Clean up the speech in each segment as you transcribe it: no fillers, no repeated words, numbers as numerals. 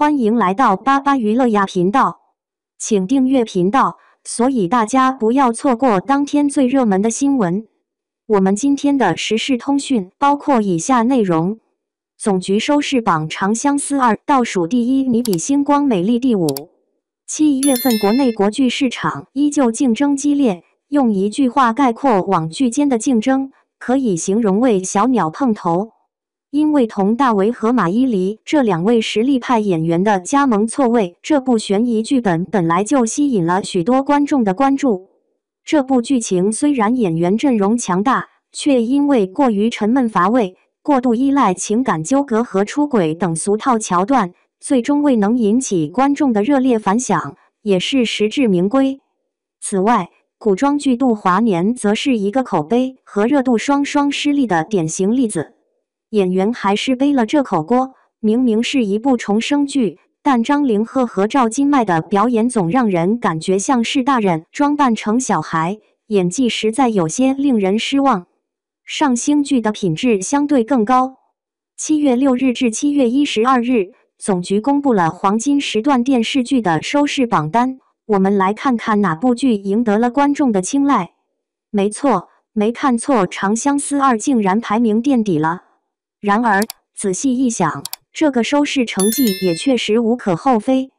欢迎来到巴巴娱乐呀频道，请订阅频道，所以大家不要错过当天最热门的新闻。我们今天的时事通讯包括以下内容：总局收视榜《长相思2》倒数第一，你比星光美丽第5。7月份国内国剧市场依旧竞争激烈，用一句话概括网剧间的竞争，可以形容为小鸟碰头。因为佟大为和马伊琍这2位实力派演员的加盟错位，这部悬疑剧本本来就吸引了许多观众的关注。这部剧情虽然演员阵容强大，却因为过于沉闷乏味，过度依赖情感纠葛和出轨等俗套桥段，最终未能引起观众的热烈反响，也是实至名归。此外，古装剧《度华年》则是一个口碑和热度双双失利的典型例子。演员还是背了这口锅，明明是一部重生剧，但张凌赫和赵今麦的表演总让人感觉像是大人装扮成小孩，演技实在有些令人失望。上星剧的品质相对更高。7月6日至7月12日，总局公布了黄金时段电视剧的收视榜单，我们来看看哪部剧赢得了观众的青睐。没错，没看错，《长相思2》竟然排名垫底了。然而，仔细一想，这个收视成绩也确实无可厚非。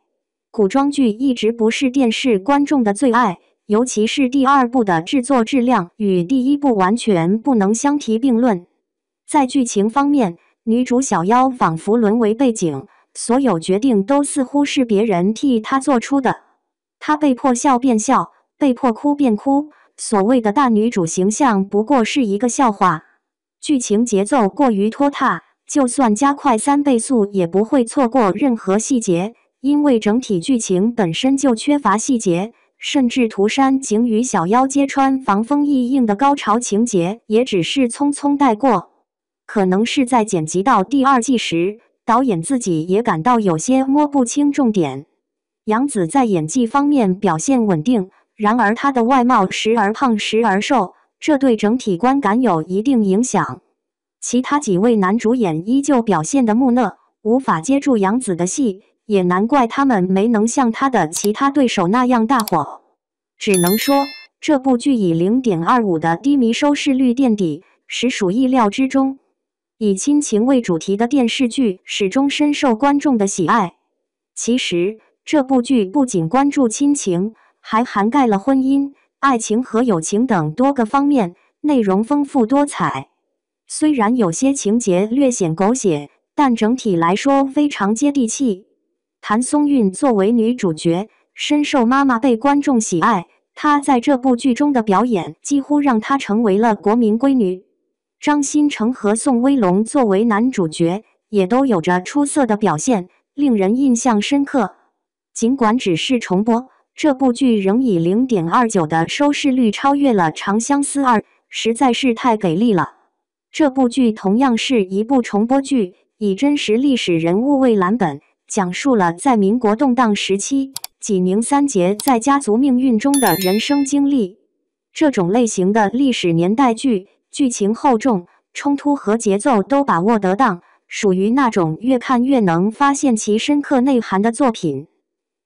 古装剧一直不是电视观众的最爱，尤其是第2部的制作质量与第1部完全不能相提并论。在剧情方面，女主小妖仿佛沦为背景，所有决定都似乎是别人替她做出的。她被迫笑变笑，被迫哭变哭，所谓的大女主形象不过是一个笑话。剧情节奏过于拖沓，就算加快3倍速也不会错过任何细节，因为整体剧情本身就缺乏细节，甚至涂山璟与小妖揭穿防风异印的高潮情节也只是匆匆带过。可能是在剪辑到第2季时，导演自己也感到有些摸不清重点。杨紫在演技方面表现稳定，然而她的外貌时而胖时而瘦，这对整体观感有一定影响。其他几位男主演依旧表现得木讷，无法接住杨紫的戏，也难怪他们没能像他的其他对手那样大火。只能说，这部剧以 0.25 的低迷收视率垫底，实属意料之中。以亲情为主题的电视剧始终深受观众的喜爱。其实，这部剧不仅关注亲情，还涵盖了婚姻、爱情和友情等多个方面，内容丰富多彩。虽然有些情节略显狗血，但整体来说非常接地气。谭松韵作为女主角，深受妈妈辈观众喜爱，她在这部剧中的表演几乎让她成为了国民闺女。张新成和宋威龙作为男主角，也都有着出色的表现，令人印象深刻。尽管只是重播，这部剧仍以 0.29 的收视率超越了《长相思2》，实在是太给力了。这部剧同样是一部重播剧，以真实历史人物为蓝本，讲述了在民国动荡时期，纪宁三杰在家族命运中的人生经历。这种类型的历史年代剧，剧情厚重，冲突和节奏都把握得当，属于那种越看越能发现其深刻内涵的作品。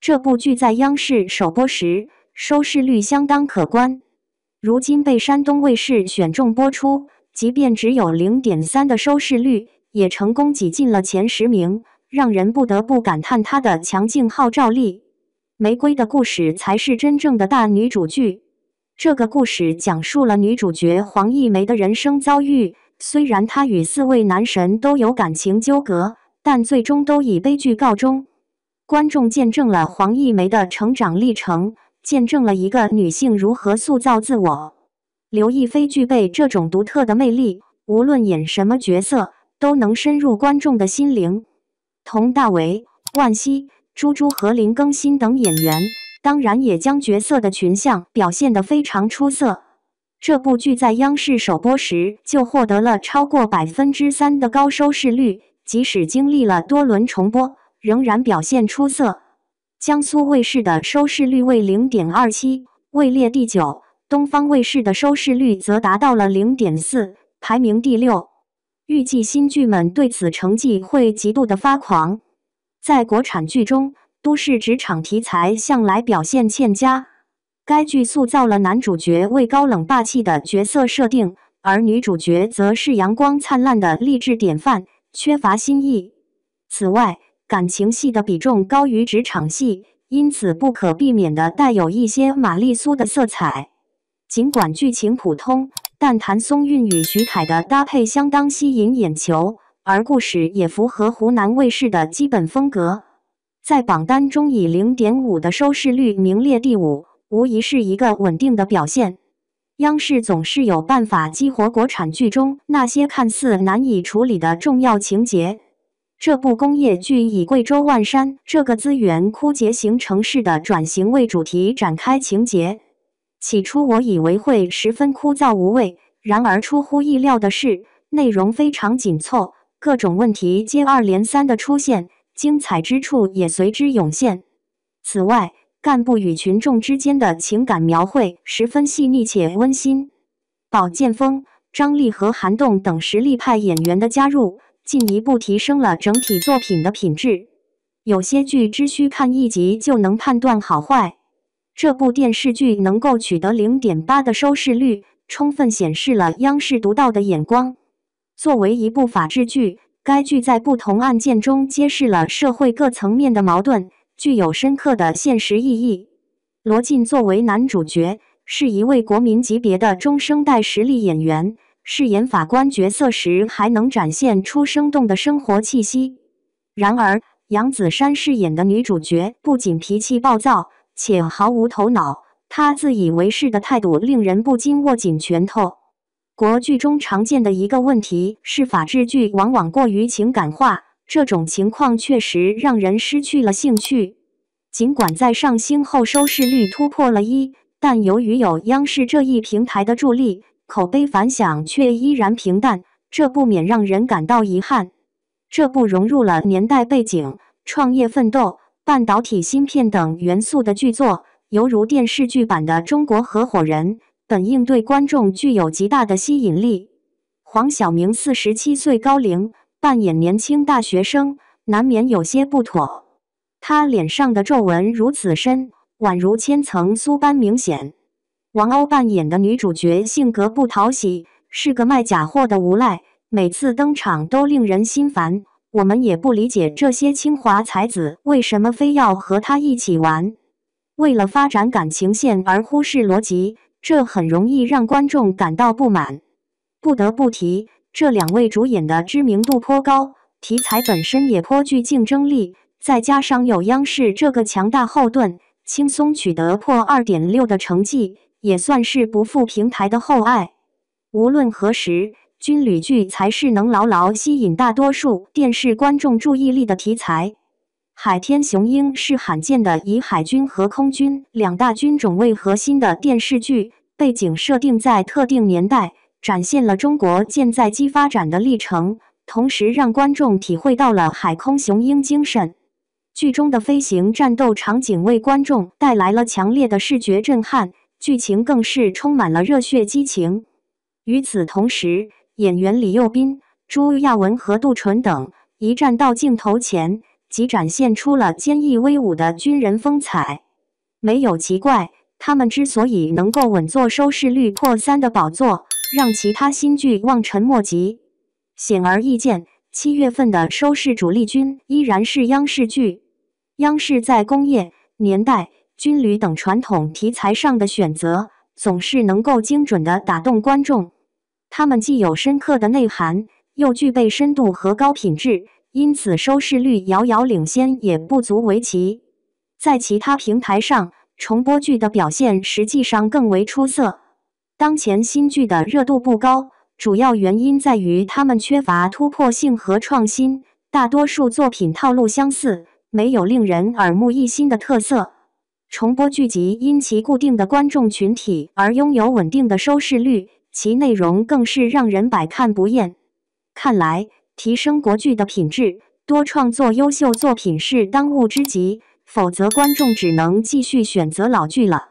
这部剧在央视首播时，收视率相当可观，如今被山东卫视选中播出，即便只有 0.3 的收视率，也成功挤进了前10名，让人不得不感叹它的强劲号召力。玫瑰的故事才是真正的大女主剧。这个故事讲述了女主角黄一梅的人生遭遇，虽然她与4位男神都有感情纠葛，但最终都以悲剧告终。观众见证了黄一梅的成长历程，见证了一个女性如何塑造自我。刘亦菲具备这种独特的魅力，无论演什么角色，都能深入观众的心灵。佟大为、万茜、朱珠和林更新等演员，当然也将角色的群像表现得非常出色。这部剧在央视首播时就获得了超过 3% 的高收视率，即使经历了多轮重播，仍然表现出色。江苏卫视的收视率为 0.27， 位列第9。东方卫视的收视率则达到了 0.4， 排名第6。预计新剧们对此成绩会极度的发狂。在国产剧中，都市职场题材向来表现欠佳。该剧塑造了男主角为高冷霸气的角色设定，而女主角则是阳光灿烂的励志典范，缺乏新意。此外，感情戏的比重高于职场戏，因此不可避免地带有一些玛丽苏的色彩。尽管剧情普通，但谭松韵与徐凯的搭配相当吸引眼球，而故事也符合湖南卫视的基本风格。在榜单中以 0.5 的收视率名列第5，无疑是一个稳定的表现。央视总是有办法激活国产剧中那些看似难以处理的重要情节。这部工业剧以贵州万山这个资源枯竭型城市的转型为主题展开情节。起初我以为会十分枯燥无味，然而出乎意料的是，内容非常紧凑，各种问题接二连三的出现，精彩之处也随之涌现。此外，干部与群众之间的情感描绘十分细腻且温馨。宝剑锋、张力和韩栋等实力派演员的加入，进一步提升了整体作品的品质。有些剧只需看一集就能判断好坏。这部电视剧能够取得 0.8 的收视率，充分显示了央视独到的眼光。作为一部法治剧，该剧在不同案件中揭示了社会各层面的矛盾，具有深刻的现实意义。罗晋作为男主角，是一位国民级别的中生代实力演员，饰演法官角色时还能展现出生动的生活气息。然而，杨子姗饰演的女主角不仅脾气暴躁，且毫无头脑，她自以为是的态度令人不禁握紧拳头。国剧中常见的一个问题是法治剧往往过于情感化，这种情况确实让人失去了兴趣。尽管在上星后收视率突破了1，但由于有央视这一平台的助力，口碑反响却依然平淡，这不免让人感到遗憾。这部融入了年代背景、创业奋斗、半导体芯片等元素的剧作，犹如电视剧版的《中国合伙人》，本应对观众具有极大的吸引力。黄晓明47岁高龄，扮演年轻大学生，难免有些不妥。他脸上的皱纹如此深，宛如千层酥般明显。王鸥扮演的女主角性格不讨喜，是个卖假货的无赖，每次登场都令人心烦。我们也不理解这些清华才子为什么非要和他一起玩。为了发展感情线而忽视逻辑，这很容易让观众感到不满。不得不提，这2位主演的知名度颇高，题材本身也颇具竞争力，再加上有央视这个强大后盾，轻松取得破 2.6 的成绩，也算是不负平台的厚爱。无论何时，军旅剧才是能牢牢吸引大多数电视观众注意力的题材。海天雄鹰是罕见的以海军和空军2大军种为核心的电视剧，背景设定在特定年代，展现了中国舰载机发展的历程，同时让观众体会到了海空雄鹰精神。剧中的飞行战斗场景为观众带来了强烈的视觉震撼，剧情更是充满了热血激情。与此同时，演员李幼斌、朱亚文和杜淳等一站到镜头前，即展现出了坚毅威武的军人风采。没有奇怪，他们之所以能够稳坐收视率破3的宝座，让其他新剧望尘莫及。显而易见，7月份的收视主力军依然是央视剧。央视在工业、年代、军旅等传统题材上的选择，总是能够精准地打动观众。他们既有深刻的内涵，又具备深度和高品质，因此收视率遥遥领先也不足为奇。在其他平台上，重播剧的表现实际上更为出色。当前新剧的热度不高，主要原因在于他们缺乏突破性和创新，大多数作品套路相似，没有令人耳目一新的特色。重播剧集因其固定的观众群体而拥有稳定的收视率，其内容更是让人百看不厌。看来，提升国剧的品质，多创作优秀作品是当务之急，否则观众只能继续选择老剧了。